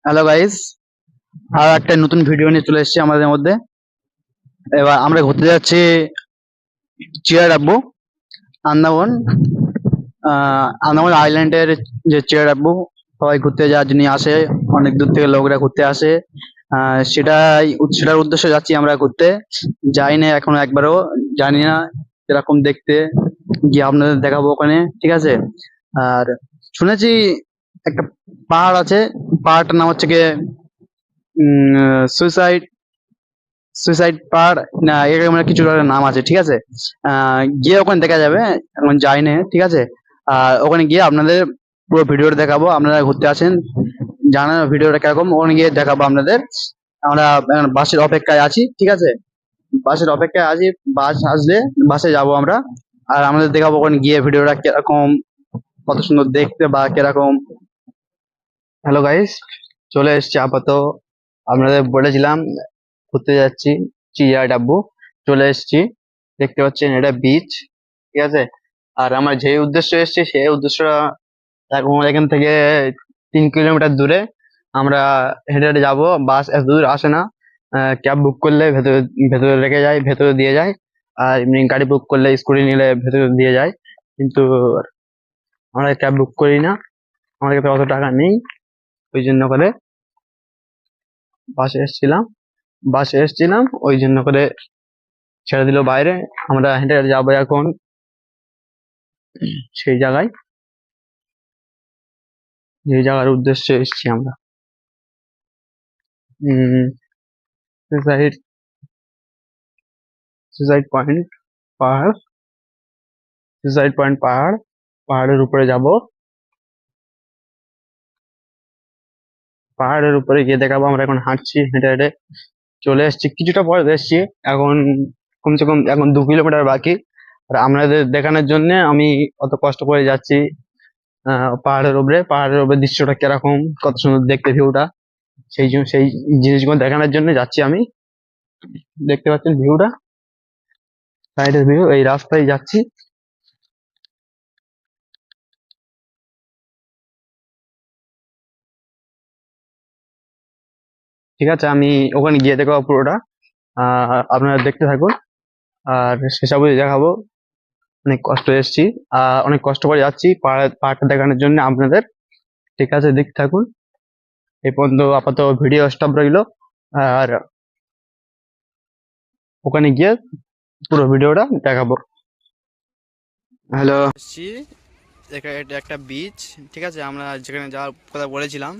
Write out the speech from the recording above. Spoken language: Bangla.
হ্যালো গাইস, আর একটা নতুন ভিডিও নিয়ে চলে এসেছি আমাদের মধ্যে। এবার আমরা ঘুরতে যাচ্ছি চিয়ার আব্বু আন্দামান। আন্দামান আইল্যান্ডের যে চিয়ার আব্বু সবাই ঘুরতে যাওয়ার জন্য আসে, অনেক দূর থেকে লোকরা ঘুরতে আসে। সেটার উদ্দেশ্যে যাচ্ছি আমরা ঘুরতে। যাই না এখনো একবারও, জানি না এরকম দেখতে, গিয়ে আপনাদের দেখাবো ওখানে, ঠিক আছে? আর শুনেছি একটা পাহাড় আছে, পাহাড়টার নাম হচ্ছে গিয়ে সুইসাইড সুইসাইড পাহাড় না, এরকম একটা কিছু একটা নাম আছে, ঠিক আছে? গিয়ে ওখানে দেখা যাবে, এখন যাই না, ঠিক আছে? আর ওখানে গিয়ে আপনাদের পুরো ভিডিওটা দেখাবো। আপনারা ঘুরতে আসেন, জানান ভিডিওটা কিরকম, ওখানে গিয়ে দেখাবো আপনাদের। আমরা এখন বাসের অপেক্ষায় আছি, ঠিক আছে? বাসের অপেক্ষায় আছি, বাস আসলে বাসে যাব আমরা। আর আমাদের দেখাবো ওখানে গিয়ে ভিডিওটা কিরকম, কত সুন্দর দেখতে বা কিরকম। হ্যালো গাইস, চলে এসেছি আপাতত। আপনাদের বলেছিলাম ঘুরতে যাচ্ছি চিয়া ডাব্বু, চলে এসেছি। দেখতে পাচ্ছেন এটা বিচ, ঠিক আছে? আর আমার যে উদ্দেশ্য এসেছি সেই উদ্দেশ্যটা এখন এখান থেকে 3 কিলোমিটার দূরে। আমরা হেঁটে হেঁটে যাবো, বাস এত দূর আসে না। ক্যাব বুক করলে ভেতরে ভেতরে রেখে যায়, ভেতরে দিয়ে যায়। আর এমনি গাড়ি বুক করলে, স্কুটি নিলে ভেতরে দিয়ে যায়। কিন্তু আমরা ক্যাব বুক করি না, আমার কাছে অত টাকা নেই, ওই জন্য করে বাসে এসেছিলাম ওই জন্য করে ছেড়ে দিল বাইরে। আমরা হেঁটে হেঁটে যাবো এখন সেই জায়গায়, যে জায়গার উদ্দেশ্যে এসেছি আমরা। সুইসাইড সুইসাইড পয়েন্ট পাহাড়, পাহাড়ের উপরে যাব। পাহাড়ের উপরে গিয়ে দেখাবো। আমরা এখন হাঁটছি, হেঁটে হেঁটে চলে এসেছি, কিছুটা পরে এসেছি। এখন কমসে কম এখন 2 কিলোমিটার বাকি। আর আপনাদের দেখানোর জন্য আমি অত কষ্ট করে যাচ্ছি। পাহাড়ের উপরে দৃশ্যটা কিরকম, কত সুন্দর দেখতে ভিউটা, সেই জিনিসগুলো দেখানোর জন্য যাচ্ছি আমি। দেখতে পাচ্ছেন ভিউটা, সাইডের ভিউ, এই রাস্তায় যাচ্ছি। ঠিক আছে, আমি ওখানে গিয়ে দেখাবো পুরোটা, আপনারা দেখতে থাকুন। আর সেসব দেখাবো। অনেক কষ্ট এসেছি, অনেক কষ্ট করে যাচ্ছি পাহাড়টা দেখানোর জন্য আপনাদের। ঠিক আছে, দেখতে থাকুন। এই পর্যন্ত আপাতত ভিডিও স্টপ রইলো। আর ওখানে গিয়ে পুরো ভিডিওটা দেখাবো। হ্যালো, এসছি। এটা একটা বিচ, ঠিক আছে? আমরা যেখানে যাওয়ার কথা বলেছিলাম